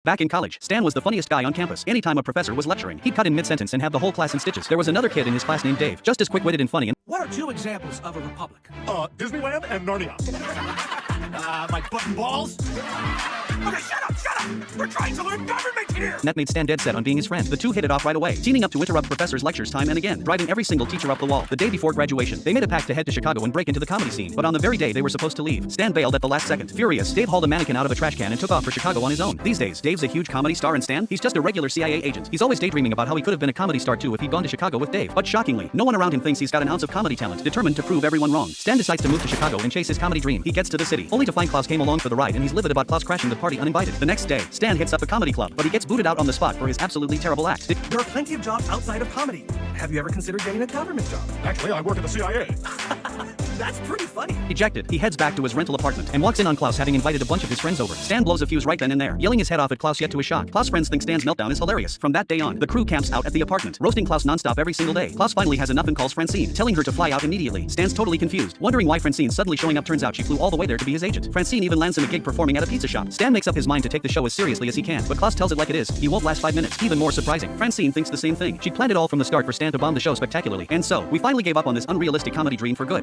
Back in college, Stan was the funniest guy on campus. Anytime a professor was lecturing, he'd cut in mid-sentence and have the whole class in stitches. There was another kid in his class named Dave, just as quick-witted and funny. What are two examples of a republic? Disneyland and Narnia. Like button balls? Okay, shut up! We're trying to learn government here! That made Stan dead set on being his friend. The two hit it off right away, teaming up to interrupt professors' lectures time and again, driving every single teacher up the wall. The day before graduation, they made a pact to head to Chicago and break into the comedy scene. But on the very day they were supposed to leave, Stan bailed at the last second. Furious, Dave hauled a mannequin out of a trash can and took off for Chicago on his own. These days, Dave's a huge comedy star and Stan, he's just a regular CIA agent. He's always daydreaming about how he could have been a comedy star too if he'd gone to Chicago with Dave. But shockingly, no one around him thinks he's got an ounce of comedy talent. Determined to prove everyone wrong, Stan decides to move to Chicago and chase his comedy dream. He gets to the city, only to find Klaus came along for the ride and he's livid about Klaus crashing the party uninvited. The next day, Stan hits up a comedy club, but he gets booted out on the spot for his absolutely terrible act. There are plenty of jobs outside of comedy. Have you ever considered getting a government job? Actually, I work at the CIA. That's pretty funny. Ejected, he heads back to his rental apartment and walks in on Klaus having invited a bunch of his friends over. Stan blows a fuse right then and there, yelling his head off at Klaus yet to his shock. Klaus' friends think Stan's meltdown is hilarious. From that day on, the crew camps out at the apartment, roasting Klaus nonstop every single day. Klaus finally has enough and calls Francine, telling her to fly out immediately. Stan's totally confused, wondering why Francine's suddenly showing up. Turns out she flew all the way there to be his agent. Francine even lands him a gig performing at a pizza shop. Stan makes up his mind to take the show as seriously as he can, but Klaus tells it like it is. He won't last 5 minutes. Even more surprising, Francine thinks the same thing. She planned it all from the start for Stan to bomb the show spectacularly. And so, we finally gave up on this unrealistic comedy dream for good.